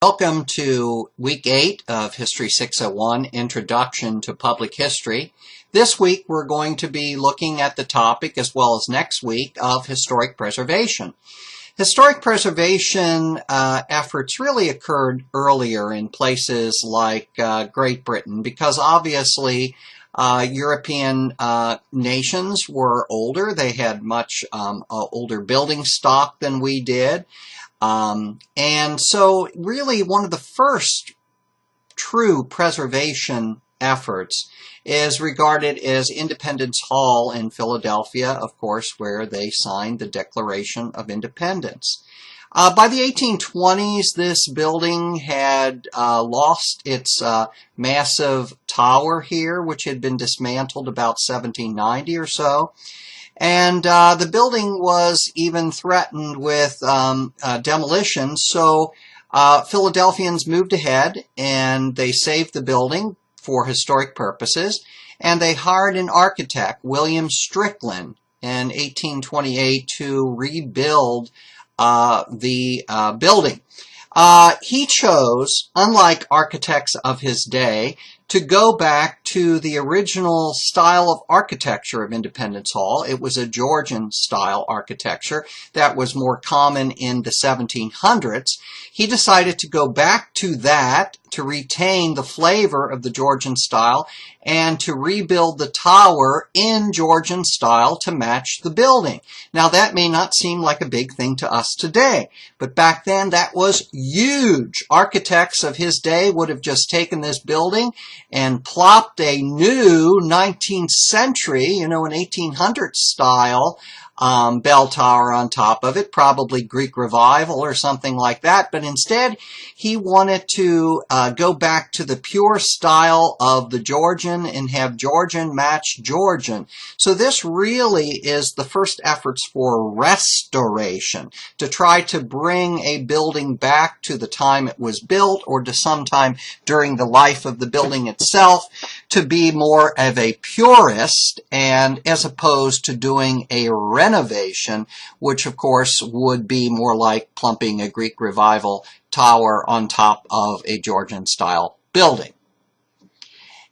Welcome to Week 8 of History 601, Introduction to Public History. This week we're going to be looking at the topic, as well as next week, of historic preservation. Historic preservation efforts really occurred earlier in places like Great Britain, because obviously European nations were older. They had much older building stock than we did. And so really one of the first true preservation efforts is regarded as Independence Hall in Philadelphia, of course, where they signed the Declaration of Independence. By the 1820s, this building had lost its massive tower here, which had been dismantled about 1790 or so. And the building was even threatened with demolition, so Philadelphians moved ahead and they saved the building for historic purposes, and they hired an architect, William Strickland, in 1828 to rebuild the building. He chose, unlike architects of his day, to go back to the original style of architecture of Independence Hall. It was a Georgian style architecture that was more common in the 1700s. He decided to go back to that, to retain the flavor of the Georgian style, and to rebuild the tower in Georgian style to match the building. Now that may not seem like a big thing to us today, but back then that was huge. Architects of his day would have just taken this building and plopped a new 19th century, an 1800s style bell tower on top of it, probably Greek Revival or something like that. But instead, he wanted to go back to the pure style of the Georgian and have Georgian match Georgian. So this really is the first efforts for restoration, to try to bring a building back to the time it was built or to sometime during the life of the building itself, to be more of a purist, and as opposed to doing a renovation, which of course would be more like plumping a Greek Revival tower on top of a Georgian style building.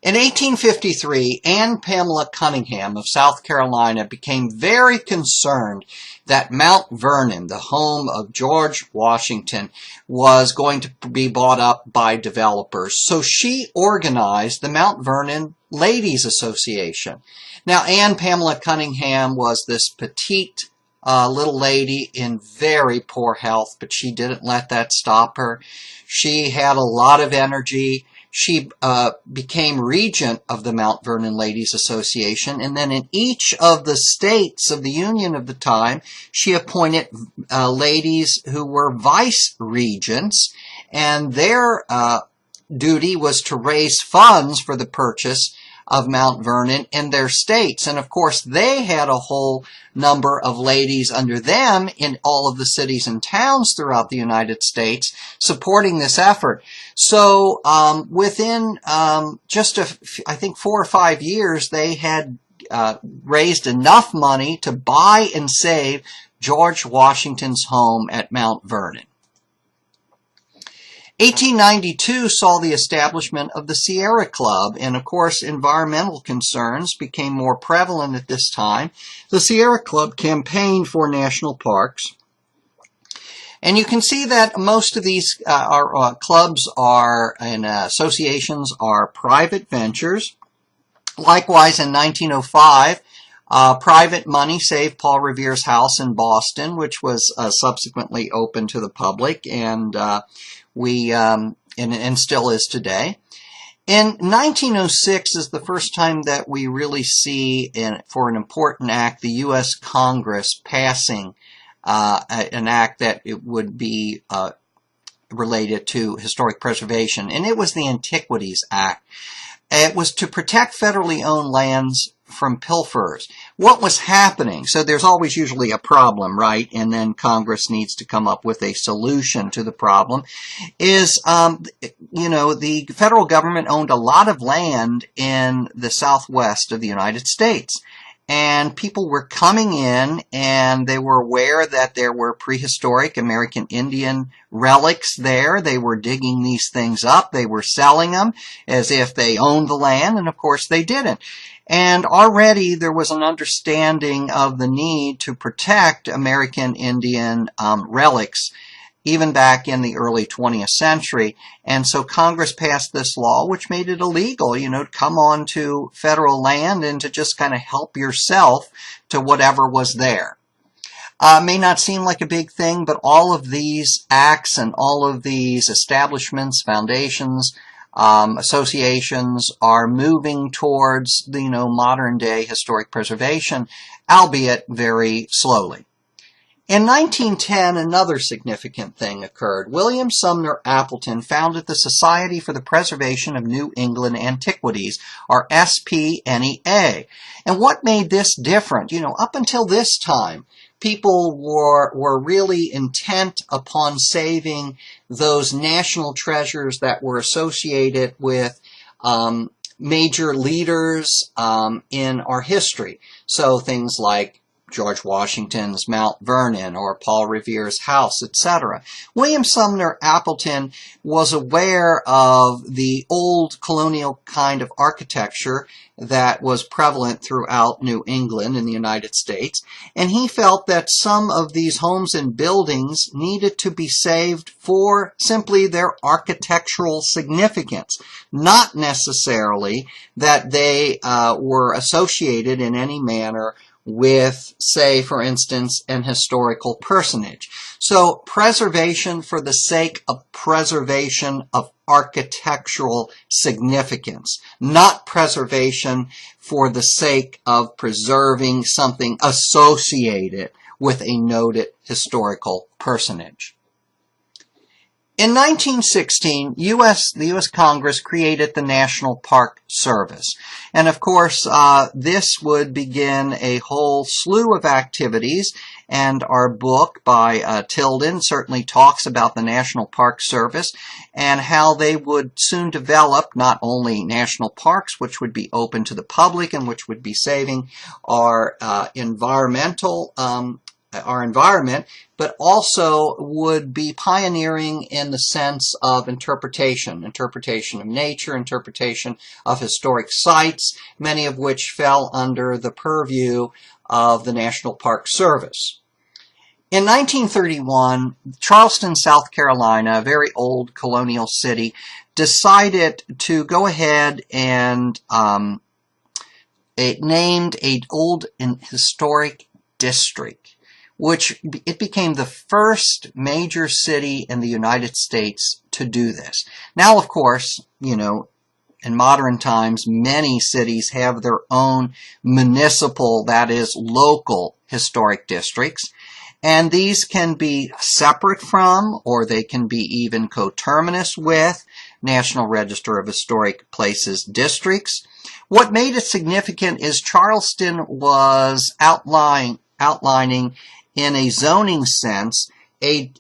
In 1853, Anne Pamela Cunningham of South Carolina became very concerned that Mount Vernon, the home of George Washington, was going to be bought up by developers. So she organized the Mount Vernon Ladies Association. Now, Anne Pamela Cunningham was this petite little lady in very poor health, but she didn't let that stop her. She had a lot of energy. She became regent of the Mount Vernon Ladies Association, and then in each of the states of the Union of the time, she appointed ladies who were vice regents, and their duty was to raise funds for the purchase of Mount Vernon in their states. And of course, they had a whole number of ladies under them in all of the cities and towns throughout the United States supporting this effort. So within just, I think, 4 or 5 years, they had raised enough money to buy and save George Washington's home at Mount Vernon. 1892 saw the establishment of the Sierra Club, and of course environmental concerns became more prevalent at this time. The Sierra Club campaigned for national parks, and you can see that most of these clubs and associations are private ventures. Likewise, in 1905, private money saved Paul Revere's house in Boston, which was subsequently opened to the public, and and still is today. In 1906 is the first time that we really see, for an important act, the U.S. Congress passing an act that it would be related to historic preservation, and it was the Antiquities Act. It was to protect federally owned lands from pilferers. What was happening? So there's always usually a problem, right? And then Congress needs to come up with a solution to the problem. The federal government owned a lot of land in the southwest of the United States. and people were coming in and they were aware that there were prehistoric American Indian relics there. They were digging these things up. They were selling them as if they owned the land, and of course they didn't. And already there was an understanding of the need to protect American Indian relics even back in the early 20th century. And so Congress passed this law, which made it illegal, to come on to federal land and to just kind of help yourself to whatever was there. May not seem like a big thing, but all of these acts and all of these establishments, foundations, associations are moving towards the, modern day historic preservation, albeit very slowly. In 1910, another significant thing occurred. William Sumner Appleton founded the Society for the Preservation of New England Antiquities, or SPNEA. And what made this different? Up until this time, people were really intent upon saving those national treasures that were associated with major leaders in our history. So things like George Washington's Mount Vernon or Paul Revere's house, etc. William Sumner Appleton was aware of the old colonial kind of architecture that was prevalent throughout New England in the United States, and he felt that some of these homes and buildings needed to be saved for simply their architectural significance, not necessarily that they were associated in any manner with, say, for instance, an historical personage. So preservation for the sake of preservation of architectural significance, not preservation for the sake of preserving something associated with a noted historical personage. In 1916, the U.S. Congress created the National Park Service. And of course, this would begin a whole slew of activities. And our book by Tilden certainly talks about the National Park Service and how they would soon develop not only national parks, which would be open to the public and which would be saving our environment, but also would be pioneering in the sense of interpretation of nature, interpretation of historic sites, many of which fell under the purview of the National Park Service. In 1931, Charleston, South Carolina, a very old colonial city, decided to go ahead and it named an old and historic district, which it became the first major city in the United States to do this. Now, of course, in modern times, many cities have their own municipal, that is, local historic districts. And these can be separate from, or they can be even coterminous with, National Register of Historic Places districts. What made it significant is Charleston was outlining in a zoning sense, a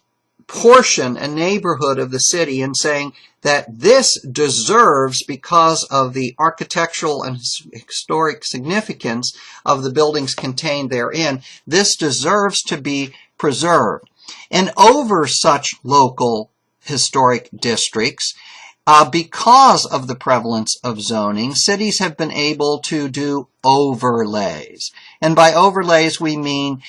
portion, a neighborhood of the city, and saying that this deserves, because of the architectural and historic significance of the buildings contained therein, this deserves to be preserved. And over such local historic districts, because of the prevalence of zoning, cities have been able to do overlays. And by overlays, we mean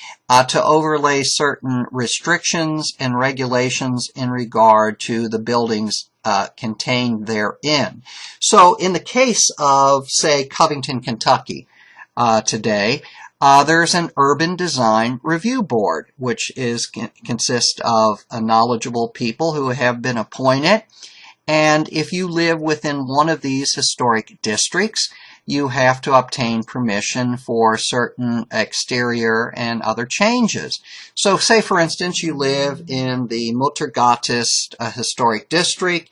to overlay certain restrictions and regulations in regard to the buildings contained therein. So in the case of, say, Covington, Kentucky, today, there's an Urban Design Review Board, which consists of knowledgeable people who have been appointed. And if you live within one of these historic districts, you have to obtain permission for certain exterior and other changes. So say, for instance, you live in the Muttergottesd historic district,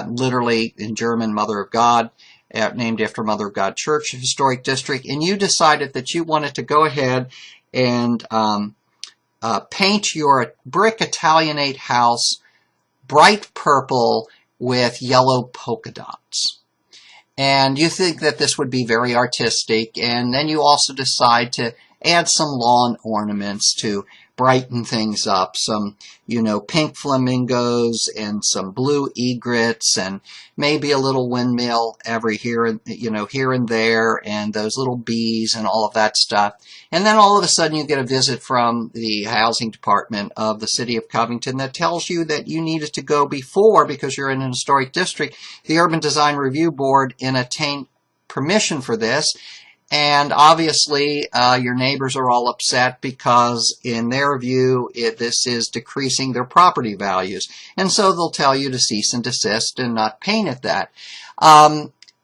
literally in German Mother of God, named after Mother of God Church historic district, and you decided that you wanted to go ahead and paint your brick Italianate house bright purple with yellow polka dots. and you think that this would be very artistic, and then you also decide to add some lawn ornaments to brighten things up, some, pink flamingos and some blue egrets and maybe a little windmill every here and there, and those little bees and all of that stuff. And then all of a sudden you get a visit from the housing department of the city of Covington that tells you that you needed to go before, because you're in an historic district, the Urban Design Review Board, and obtain permission for this. And obviously, your neighbors are all upset because, in their view, this is decreasing their property values. And so they'll tell you to cease and desist and not paint it that.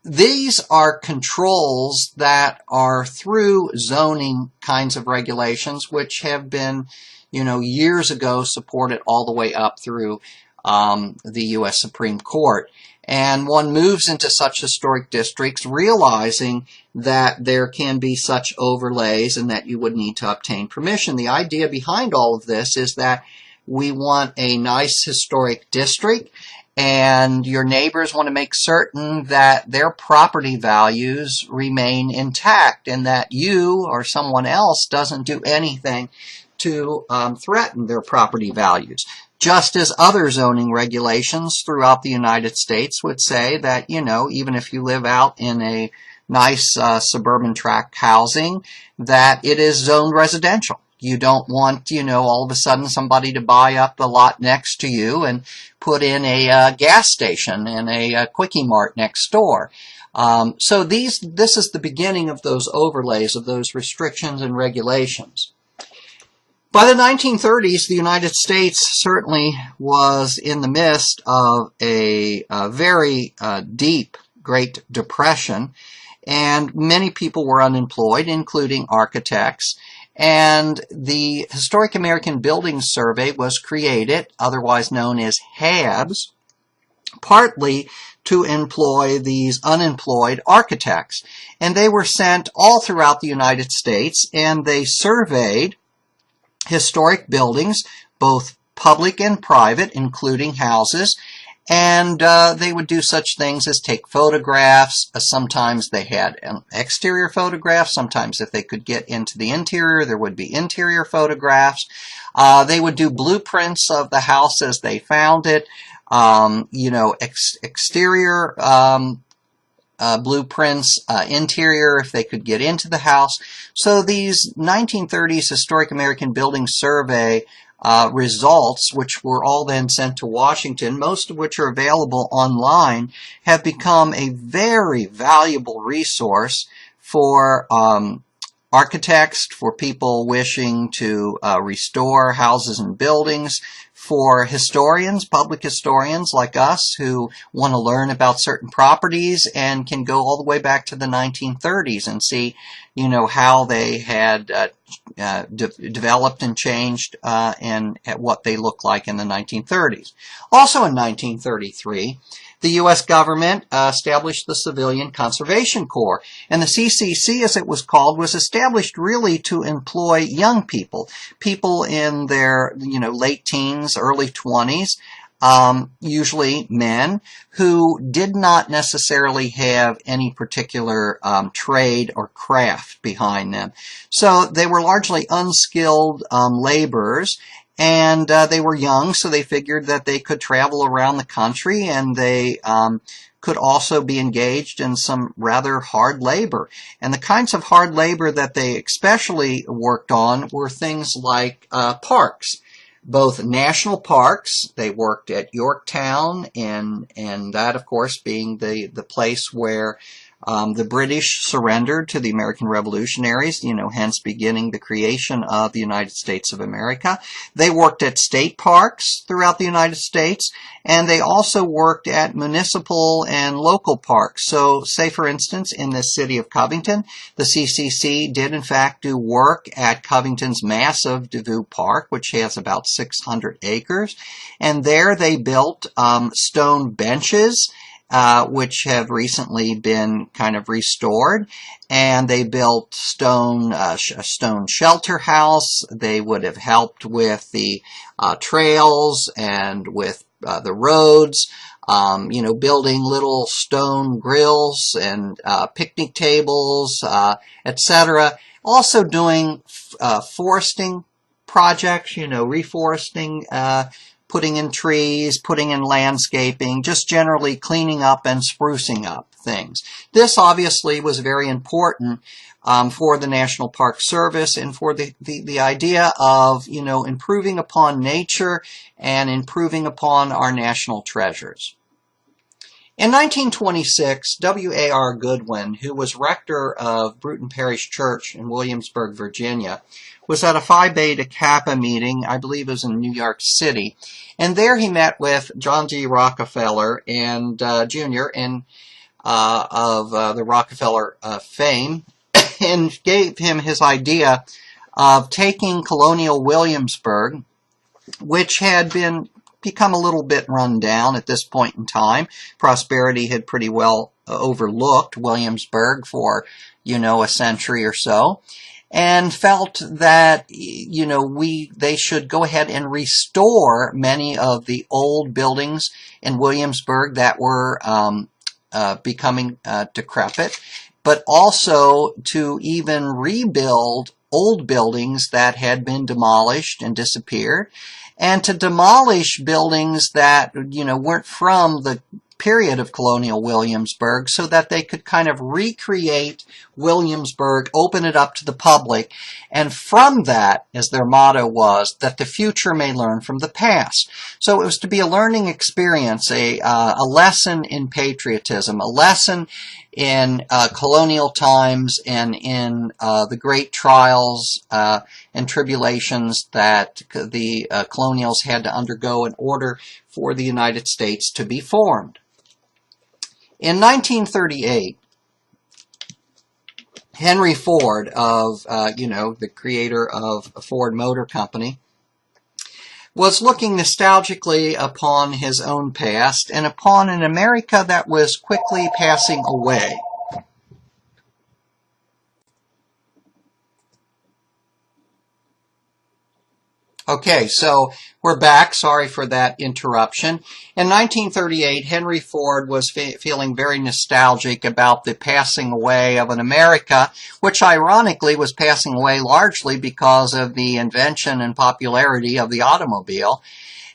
These are controls that are through zoning kinds of regulations, which have been, years ago supported all the way up through the U.S. Supreme Court. And one moves into such historic districts realizing that there can be such overlays and that you would need to obtain permission. The idea behind all of this is that we want a nice historic district, and your neighbors want to make certain that their property values remain intact and that you or someone else doesn't do anything to threaten their property values. Just as other zoning regulations throughout the United States would say that, even if you live out in a nice suburban tract housing, that it is zoned residential. You don't want, all of a sudden somebody to buy up the lot next to you and put in a gas station and a Quickie Mart next door. So this is the beginning of those overlays, of those restrictions and regulations. By the 1930s, the United States certainly was in the midst of a very deep Great Depression, and many people were unemployed, including architects. And the Historic American Buildings Survey was created, otherwise known as HABS, partly to employ these unemployed architects. And they were sent all throughout the United States, and they surveyed historic buildings, both public and private, including houses, and they would do such things as take photographs. Sometimes they had exterior photographs. Sometimes, if they could get into the interior, there would be interior photographs. They would do blueprints of the house as they found it, exterior blueprints, interior if they could get into the house. So these 1930s Historic American Buildings Survey results, which were all then sent to Washington, most of which are available online, have become a very valuable resource for architects, for people wishing to restore houses and buildings, for historians, public historians like us who want to learn about certain properties and can go all the way back to the 1930s and see, how they had developed and changed and at what they looked like in the 1930s. Also in 1933, the U.S. government established the Civilian Conservation Corps, and the CCC, as it was called, was established really to employ young people, people in their late teens, early 20s, usually men, who did not necessarily have any particular trade or craft behind them. So they were largely unskilled laborers. And they were young, so they figured that they could travel around the country, and they could also be engaged in some rather hard labor. And the kinds of hard labor that they especially worked on were things like parks, both national parks. They worked at Yorktown, and that, of course, being the place where the British surrendered to the American revolutionaries, hence beginning the creation of the United States of America. They worked at state parks throughout the United States, and they also worked at municipal and local parks. So, say for instance, in the city of Covington, the CCC did in fact do work at Covington's massive Devou Park, which has about 600 acres, and there they built stone benches, which have recently been kind of restored, and they built a stone shelter house. They would have helped with the trails and with the roads building little stone grills and picnic tables, etc. Also doing foresting projects, reforesting, putting in trees, putting in landscaping, just generally cleaning up and sprucing up things. This obviously was very important for the National Park Service and for the idea of, improving upon nature and improving upon our national treasures. In 1926, W.A.R. Goodwin, who was rector of Bruton Parish Church in Williamsburg, Virginia, was at a Phi Beta Kappa meeting, I believe it was in New York City, and there he met with John D. Rockefeller and Jr. Of the Rockefeller fame, and gave him his idea of taking colonial Williamsburg, which had become a little bit run down at this point in time. Prosperity had pretty well overlooked Williamsburg for, a century or so, and felt that, they should go ahead and restore many of the old buildings in Williamsburg that were becoming decrepit, but also to even rebuild old buildings that had been demolished and disappeared, and to demolish buildings that, weren't from the period of colonial Williamsburg, so that they could kind of recreate Williamsburg, open it up to the public, and from that, as their motto was, that the future may learn from the past. So it was to be a learning experience, a lesson in patriotism, a lesson in colonial times and in the great trials and tribulations that the colonials had to undergo in order for the United States to be formed. In 1938, Henry Ford, the creator of Ford Motor Company, was looking nostalgically upon his own past and upon an America that was quickly passing away. Okay, so we're back. Sorry for that interruption. In 1938, Henry Ford was feeling very nostalgic about the passing away of an America, which ironically was passing away largely because of the invention and popularity of the automobile.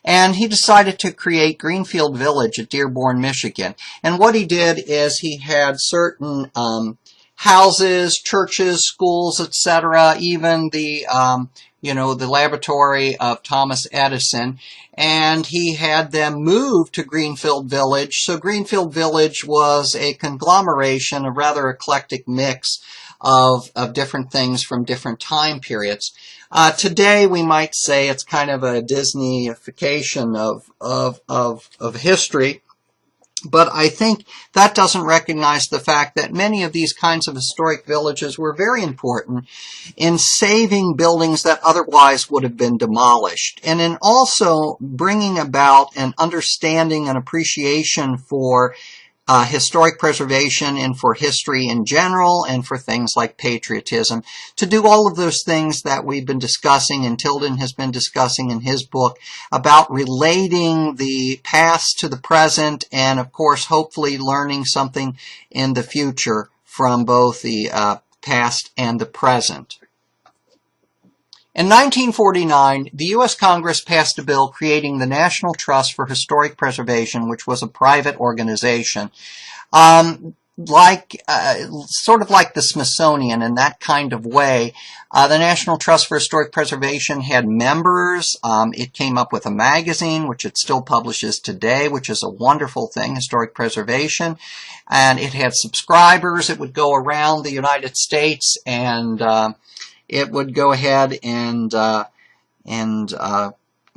And he decided to create Greenfield Village at Dearborn, Michigan. And what he did is he had certain houses, churches, schools, etc., even the the laboratory of Thomas Edison, and he had them move to Greenfield Village. So Greenfield Village was a conglomeration, a rather eclectic mix of different things from different time periods. Today we might say it's kind of a Disneyification of history. But I think that doesn't recognize the fact that many of these kinds of historic villages were very important in saving buildings that otherwise would have been demolished, and in also bringing about an understanding and appreciation for historic preservation and for history in general and for things like patriotism, to do all of those things that we've been discussing and Tilden has been discussing in his book about relating the past to the present and, of course, hopefully learning something in the future from both the past and the present. In 1949, the U.S. Congress passed a bill creating the National Trust for Historic Preservation, which was a private organization, sort of like the Smithsonian in that kind of way. The National Trust for Historic Preservation had members. It came up with a magazine, which it still publishes today, which is a wonderful thing, Historic Preservation. And it had subscribers. It would go around the United States and it would go ahead and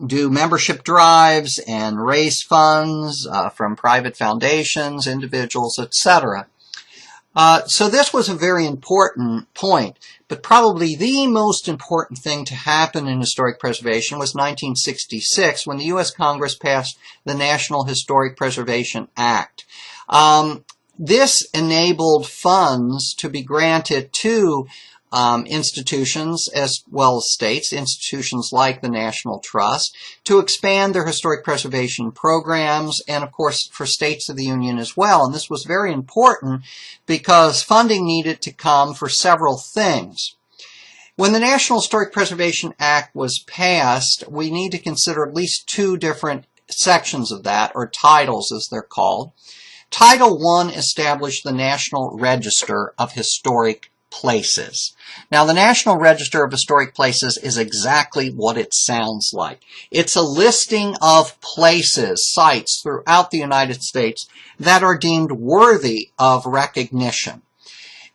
do membership drives and raise funds from private foundations, individuals, etc. So this was a very important point, but probably the most important thing to happen in historic preservation was 1966 when the U.S. Congress passed the National Historic Preservation Act. This enabled funds to be granted to institutions as well as states, institutions like the National Trust, to expand their historic preservation programs, and of course for states of the Union as well. And this was very important because funding needed to come for several things. When the National Historic Preservation Act was passed, we need to consider at least two different sections of that, or titles as they're called. Title I established the National Register of Historic Places. Now, the National Register of Historic Places is exactly what it sounds like. It's a listing of places, sites throughout the United States that are deemed worthy of recognition.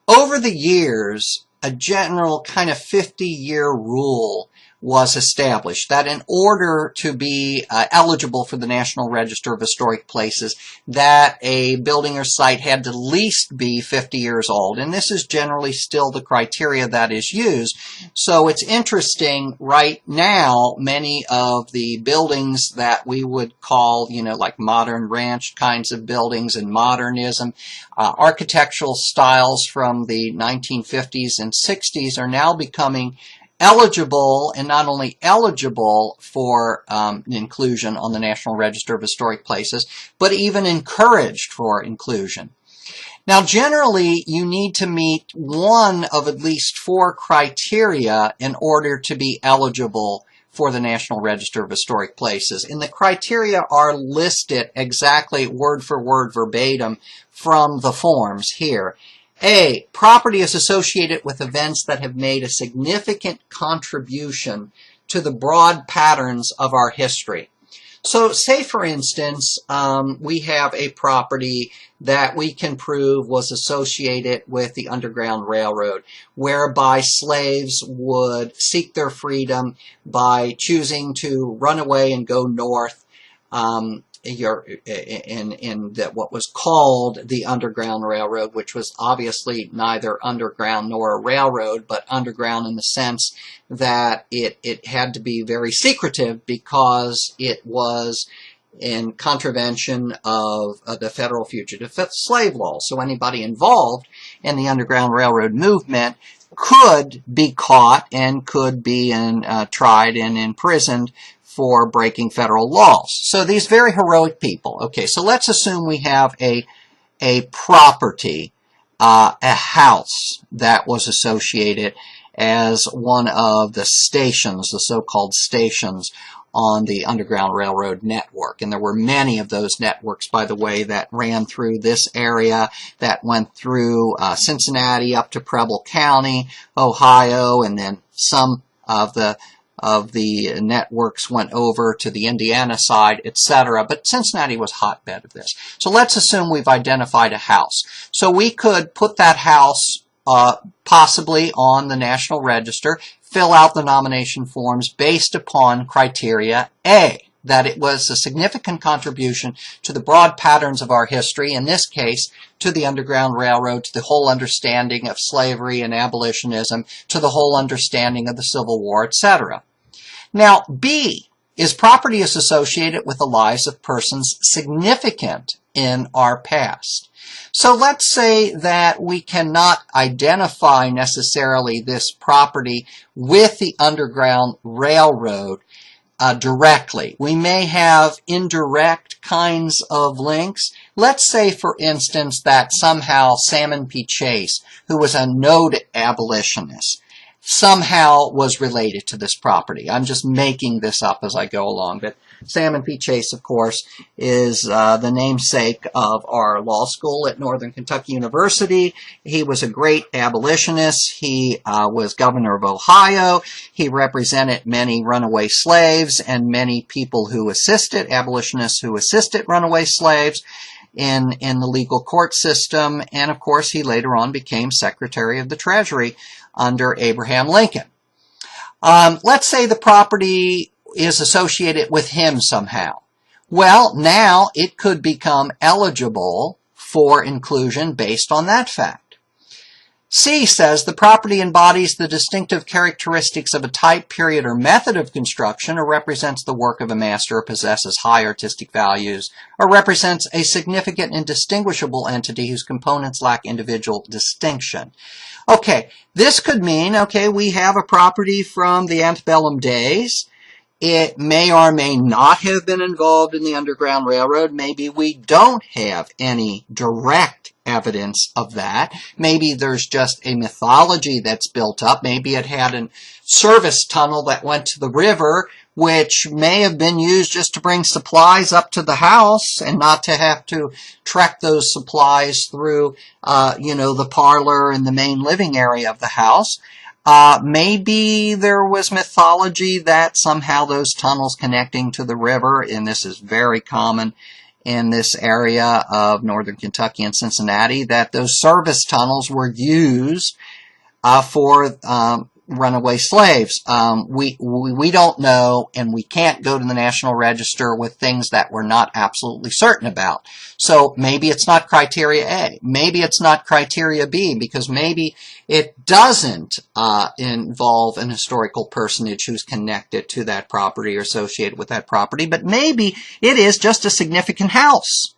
Over the years, a general kind of 50-year rule was established that in order to be eligible for the National Register of Historic Places, that a building or site had to at least be 50 years old. And this is generally still the criteria that is used. So it's interesting right now, many of the buildings that we would call, like modern ranch kinds of buildings and modernism, architectural styles from the 1950s and 60s are now becoming eligible, and not only eligible for inclusion on the National Register of Historic Places, but even encouraged for inclusion. Now, generally, you need to meet one of at least 4 criteria in order to be eligible for the National Register of Historic Places. And the criteria are listed exactly word for word verbatim from the forms here. A, property is associated with events that have made a significant contribution to the broad patterns of our history. So say, for instance, we have a property that we can prove was associated with the Underground Railroad, whereby slaves would seek their freedom by choosing to run away and go north in what was called the Underground Railroad, which was obviously neither underground nor a railroad, but underground in the sense that it had to be very secretive because it was in contravention of the federal fugitive slave law. So anybody involved in the Underground Railroad movement could be caught and could be tried and imprisoned for breaking federal laws. So these very heroic people. Okay, so let's assume we have a property, a house that was associated as one of the stations, the so-called stations on the Underground Railroad network. And there were many of those networks, by the way, that ran through this area, that went through Cincinnati up to Preble County, Ohio, and then some of the networks went over to the Indiana side, etc. But Cincinnati was a hotbed of this. So let's assume we've identified a house. So we could put that house possibly on the National Register, fill out the nomination forms based upon criteria A, that it was a significant contribution to the broad patterns of our history, in this case, to the Underground Railroad, to the whole understanding of slavery and abolitionism, to the whole understanding of the Civil War, etc. Now, B, is property is associated with the lives of persons significant in our past. So let's say that we cannot identify necessarily this property with the Underground Railroad directly. We may have indirect kinds of links. Let's say, for instance, that somehow Salmon P. Chase, who was a noted abolitionist, somehow was related to this property. I'm just making this up as I go along, but Salmon P. Chase, of course, is the namesake of our law school at Northern Kentucky University. He was a great abolitionist. He was governor of Ohio. He represented many runaway slaves and many people who assisted, abolitionists who assisted runaway slaves in the legal court system. And of course, he later on became Secretary of the Treasury under Abraham Lincoln. Let's say the property is associated with him somehow. Well, now it could become eligible for inclusion based on that fact. C says the property embodies the distinctive characteristics of a type, period, or method of construction, or represents the work of a master, or possesses high artistic values, or represents a significant and distinguishable entity whose components lack individual distinction. Okay, this could mean, okay, we have a property from the antebellum days. It may or may not have been involved in the Underground Railroad. Maybe we don't have any direct evidence of that. Maybe there's just a mythology that's built up. Maybe it had a service tunnel that went to the river, which may have been used just to bring supplies up to the house and not to have to trek those supplies through, the parlor and the main living area of the house. Maybe there was mythology that somehow those tunnels connecting to the river, and this is very common in this area of northern Kentucky and Cincinnati, that those service tunnels were used for runaway slaves. We don't know, and we can't go to the National Register with things that we're not absolutely certain about. So maybe it's not criteria A. Maybe it's not criteria B, because maybe it doesn't involve an historical personage who's connected to that property or associated with that property, but maybe it is just a significant house.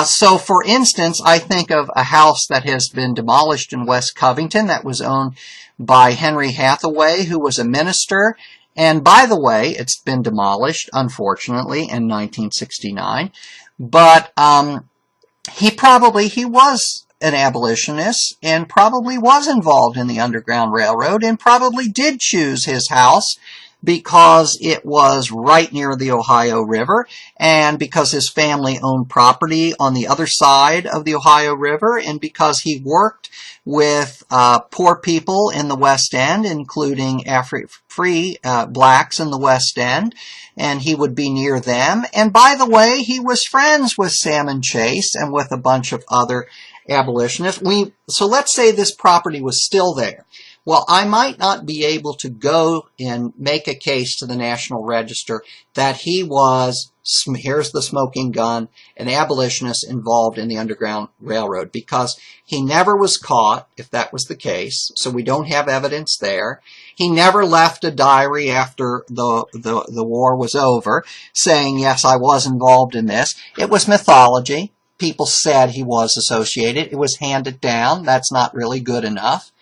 So for instance, I think of a house that has been demolished in West Covington that was owned by Henry Hathaway, who was a minister. And by the way, it's been demolished, unfortunately, in 1969. But he was an abolitionist and probably was involved in the Underground Railroad and probably did choose his house because it was right near the Ohio River and because his family owned property on the other side of the Ohio River and because he worked with poor people in the West End, including free blacks in the West End, and he would be near them. And by the way, he was friends with Salmon Chase and with a bunch of other abolitionists. So let's say this property was still there. Well, I might not be able to go and make a case to the National Register that he was, here's the smoking gun, an abolitionist involved in the Underground Railroad, because he never was caught, if that was the case, so we don't have evidence there. He never left a diary after the war was over saying, yes, I was involved in this. It was mythology. People said he was associated. It was handed down. That's not really good enough.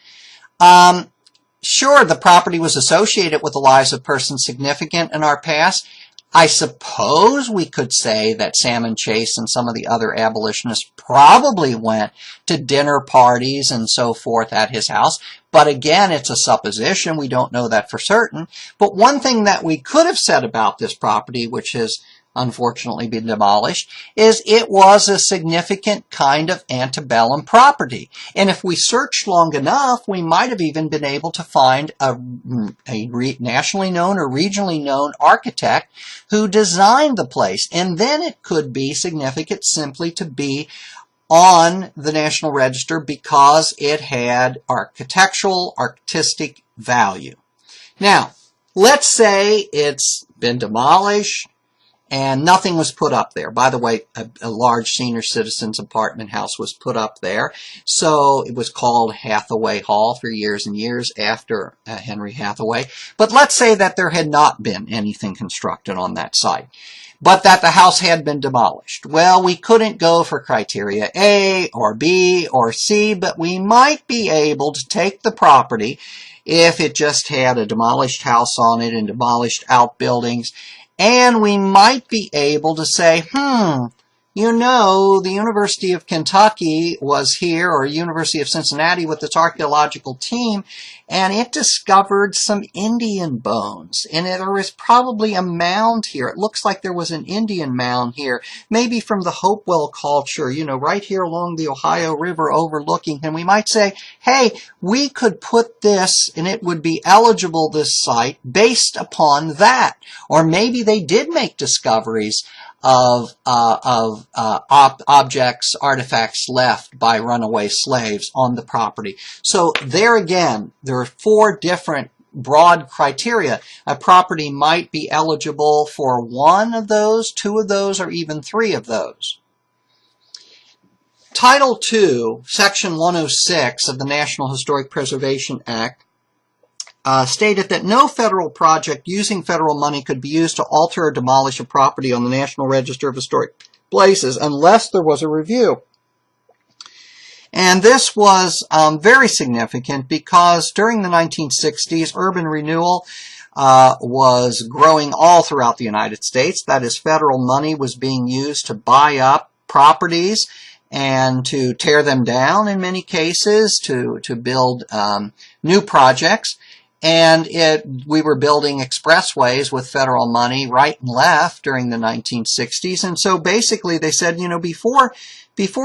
Sure, the property was associated with the lives of persons significant in our past. I suppose we could say that Salmon Chase and some of the other abolitionists probably went to dinner parties and so forth at his house. But again, it's a supposition. We don't know that for certain. But one thing that we could have said about this property, which has unfortunately been demolished, is it was a significant kind of antebellum property. And if we searched long enough, we might have even been able to find a nationally known or regionally known architect who designed the place. And then it could be significant simply to be on the National Register because it had architectural, artistic value. Now, let's say it's been demolished and nothing was put up there. By the way, a large senior citizens apartment house was put up there. So it was called Hathaway Hall for years and years after Henry Hathaway. But let's say that there had not been anything constructed on that site, but that the house had been demolished. Well, we couldn't go for criteria A or B or C, but we might be able to take the property if it just had a demolished house on it and demolished outbuildings. And we might be able to say, the University of Kentucky was here, or University of Cincinnati with its archaeological team, and it discovered some Indian bones. And there was probably a mound here. It looks like there was an Indian mound here, maybe from the Hopewell culture, right here along the Ohio River overlooking. And we might say, hey, we could put this, and it would be eligible, this site, based upon that. Or maybe they did make discoveries of objects, artifacts left by runaway slaves on the property. So there again, there are 4 different broad criteria. A property might be eligible for 1 of those, 2 of those, or even 3 of those. Title II, Section 106 of the National Historic Preservation Act stated that no federal project using federal money could be used to alter or demolish a property on the National Register of Historic Places unless there was a review. And this was very significant because during the 1960s, urban renewal was growing all throughout the United States. That is, federal money was being used to buy up properties and to tear them down in many cases, to build new projects. And we were building expressways with federal money right and left during the 1960s. And so basically they said, you know, before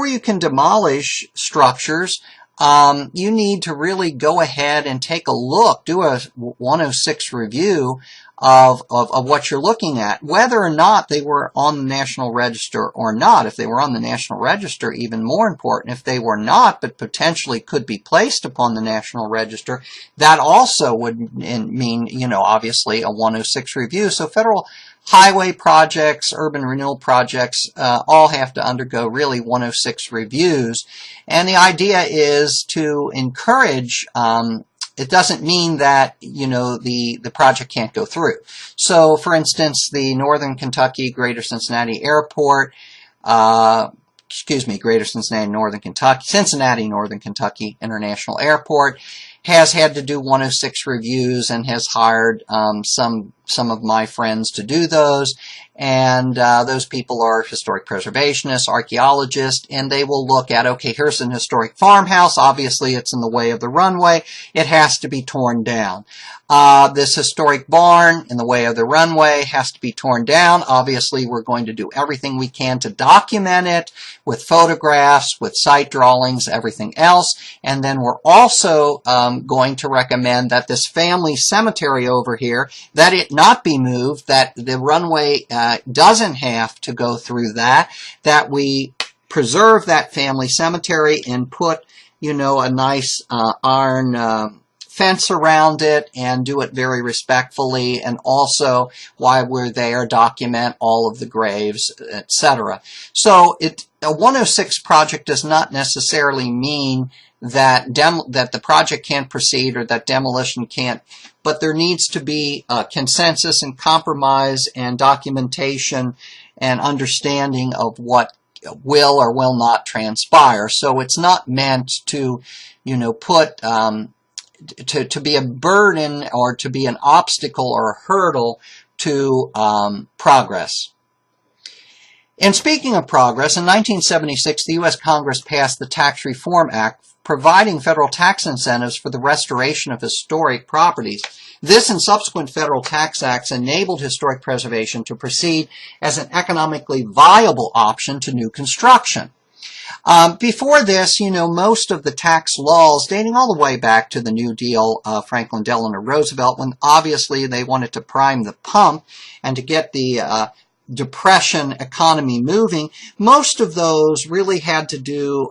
you can demolish structures, you need to really go ahead and take a look, do a 106 review of what you're looking at, whether or not they were on the National Register or not. If they were on the National Register, even more important. If they were not, but potentially could be placed upon the National Register, that also would mean, you know, obviously a 106 review. So federal highway projects, urban renewal projects, all have to undergo really 106 reviews. And the idea is to encourage, it doesn't mean that, you know, the project can't go through. So, for instance, the Northern Kentucky Greater Cincinnati Airport, Greater Cincinnati, Northern Kentucky International Airport has had to do 106 reviews and has hired some of my friends to do those. And those people are historic preservationists, archaeologists, and they will look at, okay, here's an historic farmhouse. Obviously, it's in the way of the runway. It has to be torn down. This historic barn in the way of the runway has to be torn down. Obviously, we're going to do everything we can to document it with photographs, with site drawings, everything else. And then we're also going to recommend that this family cemetery over here, that it not be moved, that the runway doesn't have to go through that we preserve that family cemetery and put, you know, a nice iron fence around it and do it very respectfully, and also while we're there document all of the graves, etc. So a 106 project does not necessarily mean that the project can't proceed or that demolition can't, but there needs to be consensus and compromise and documentation and understanding of what will or will not transpire. So it's not meant to, you know, put to be a burden or to be an obstacle or a hurdle to progress. And speaking of progress, in 1976, the U.S. Congress passed the Tax Reform Act, providing federal tax incentives for the restoration of historic properties. This and subsequent federal tax acts enabled historic preservation to proceed as an economically viable option to new construction. Before this, you know, most of the tax laws dating all the way back to the New Deal, Franklin Delano Roosevelt, when obviously they wanted to prime the pump and to get the Depression economy moving, most of those really had to do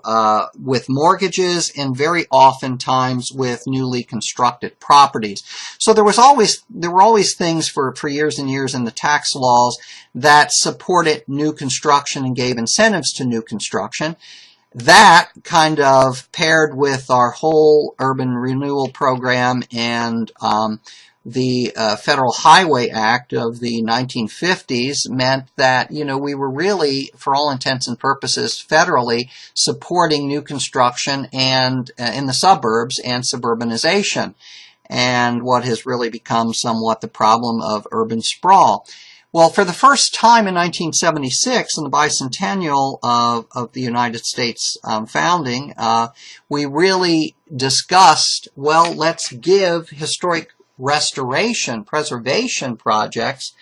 with mortgages and very oftentimes with newly constructed properties. So there were always things for years and years in the tax laws that supported new construction and gave incentives to new construction. That kind of paired with our whole urban renewal program and the Federal Highway Act of the 1950s meant that, you know, we were really, for all intents and purposes, federally supporting new construction and in the suburbs and suburbanization, and what has really become somewhat the problem of urban sprawl. Well, for the first time in 1976, in the bicentennial of the United States founding, we really discussed, well, let's give historic preservation projects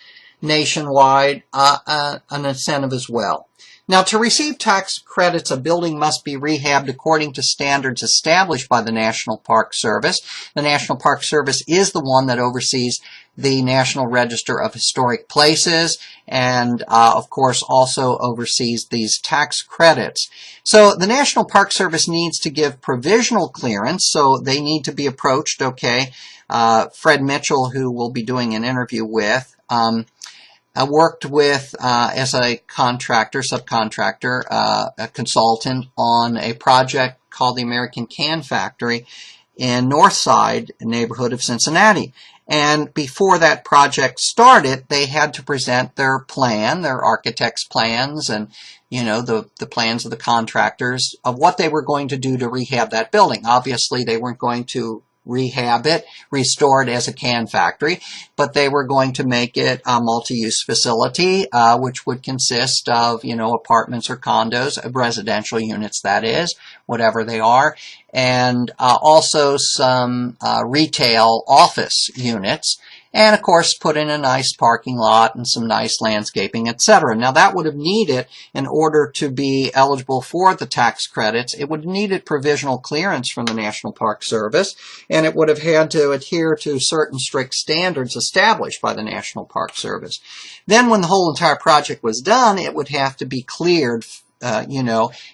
nationwide an incentive as well. Now, to receive tax credits, a building must be rehabbed according to standards established by the National Park Service. The National Park Service is the one that oversees the National Register of Historic Places and, of course, also oversees these tax credits. So the National Park Service needs to give provisional clearance, so they need to be approached, okay. Fred Mitchell, who we'll be doing an interview with, I worked with, as a contractor, subcontractor, a consultant on a project called the American Can Factory in Northside neighborhood of Cincinnati. And before that project started, they had to present their plan, their architect's plans, and the plans of the contractors of what they were going to do to rehab that building. Obviously, they weren't going to rehab it, restore it as a can factory, but they were going to make it a multi-use facility, which would consist of, apartments or condos, residential units, that is, whatever they are, and also some retail office units, and of course put in a nice parking lot and some nice landscaping, etc. Now that would have needed, in order to be eligible for the tax credits, it would have needed provisional clearance from the National Park Service, and it would have had to adhere to certain strict standards established by the National Park Service. Then when the whole entire project was done, it would have to be cleared.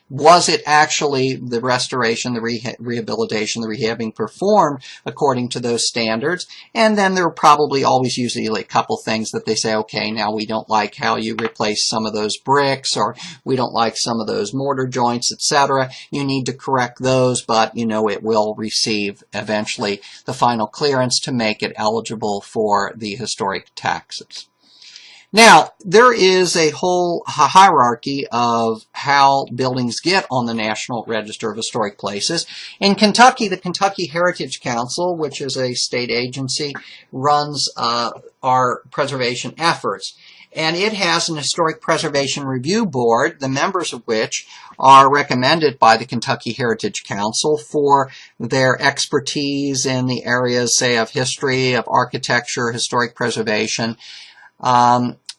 Was it actually the restoration, the rehabilitation, the rehabbing performed according to those standards? And then there are probably always usually a couple things that they say, okay, now we don't like how you replace some of those bricks, or we don't like some of those mortar joints, etc. You need to correct those, but it will receive eventually the final clearance to make it eligible for the historic taxes. Now, there is a whole hierarchy of how buildings get on the National Register of Historic Places. In Kentucky, the Kentucky Heritage Council, which is a state agency, runs our preservation efforts. And it has an Historic Preservation Review Board, the members of which are recommended by the Kentucky Heritage Council for their expertise in the areas, say, of history, of architecture, historic preservation,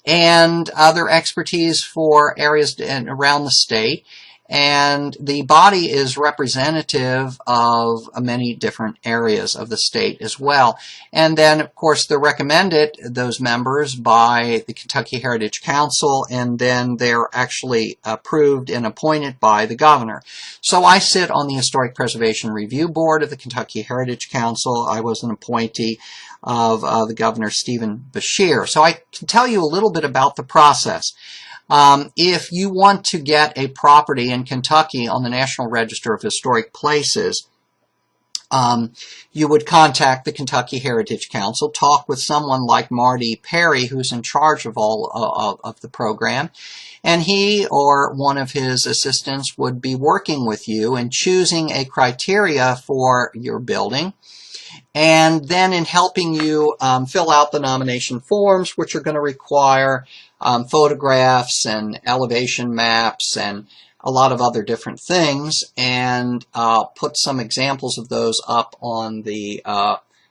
and other expertise for areas around the state. And the body is representative of many different areas of the state as well. And then, of course, they're recommended, those members, by the Kentucky Heritage Council, and then they're actually approved and appointed by the governor. So I sit on the Historic Preservation Review Board of the Kentucky Heritage Council. I was an appointee of the governor, Stephen Beshear. So I can tell you a little bit about the process. If you want to get a property in Kentucky on the National Register of Historic Places, you would contact the Kentucky Heritage Council, talk with someone like Marty Perry, who's in charge of all of the program, and he or one of his assistants would be working with you and choosing a criteria for your building, and then in helping you fill out the nomination forms, which are going to require photographs and elevation maps and a lot of other different things, and put some examples of those up on the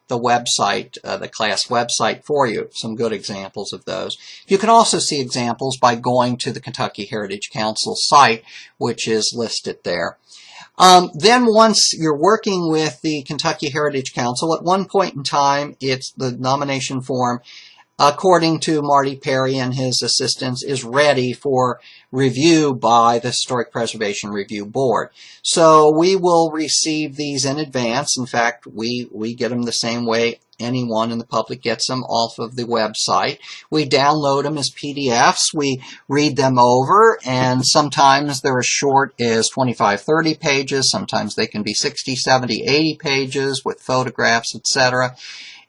website, the class website for you, some good examples of those. You can also see examples by going to the Kentucky Heritage Council site, which is listed there. Then once you're working with the Kentucky Heritage Council, at one point in time, it's the nomination form, according to Marty Perry and his assistants, is ready for review by the Historic Preservation Review Board. So we will receive these in advance. In fact, we get them the same way anyone in the public gets them, off of the website. We download them as PDFs. We read them over, and sometimes they're as short as 25, 30 pages. Sometimes they can be 60, 70, 80 pages with photographs, etc.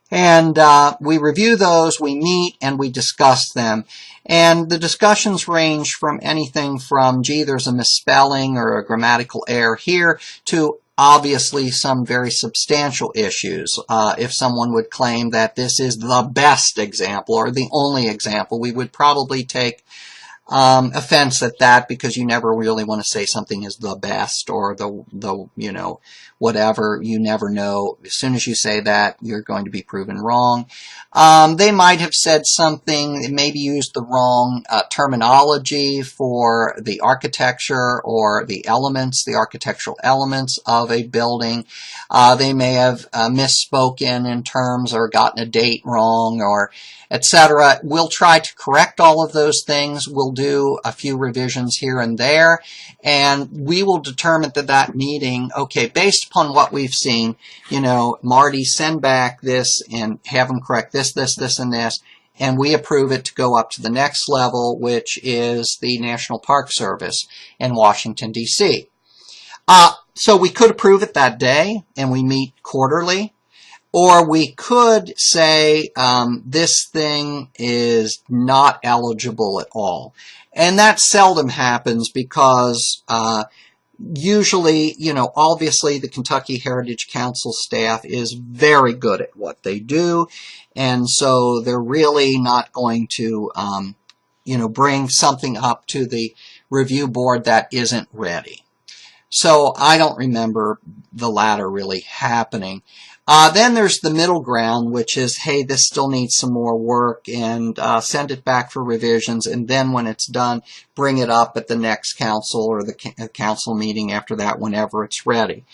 And we review those, we meet, and we discuss them. And the discussions range from anything from, gee, there's a misspelling or a grammatical error here, to obviously some very substantial issues. If someone would claim that this is the best example or the only example, we would probably take offense at that, because you never really want to say something is the best or the whatever. You never know. As soon as you say that, you're going to be proven wrong. They might have said something, maybe used the wrong terminology for the architecture or the elements, the architectural elements of a building. They may have misspoken in terms or gotten a date wrong, or etc. We'll try to correct all of those things. We'll do a few revisions here and there, and we will determine at that meeting, okay, based upon what we've seen, Marty, send back this and have them correct this, this, this, and this, and we approve it to go up to the next level, which is the National Park Service in Washington, D.C. So we could approve it that day, and we meet quarterly. Or we could say this thing is not eligible at all. And that seldom happens because usually, obviously the Kentucky Heritage Council staff is very good at what they do. And so they're really not going to, bring something up to the review board that isn't ready. So I don't remember the latter really happening. Then there's the middle ground, which is, hey, this still needs some more work, and send it back for revisions, and then when it's done, bring it up at the next council or the council meeting after that, whenever it's ready.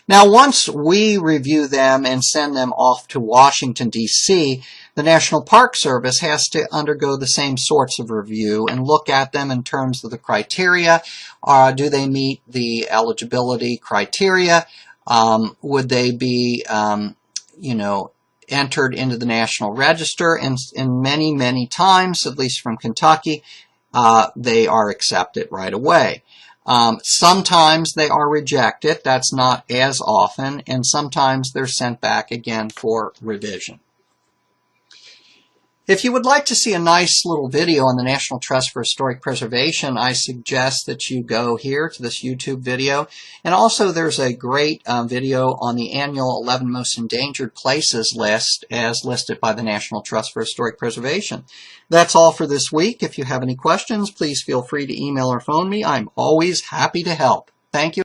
Now, once we review them and send them off to Washington, D.C., the National Park Service has to undergo the same sorts of review and look at them in terms of the criteria. Do they meet the eligibility criteria? Would they be, entered into the National Register? And many, many times, at least from Kentucky, they are accepted right away. Sometimes they are rejected. That's not as often. And sometimes they're sent back again for revision. If you would like to see a nice little video on the National Trust for Historic Preservation, I suggest that you go here to this YouTube video. And also there's a great video on the annual 11 Most Endangered Places list as listed by the National Trust for Historic Preservation. That's all for this week. If you have any questions, please feel free to email or phone me. I'm always happy to help. Thank you.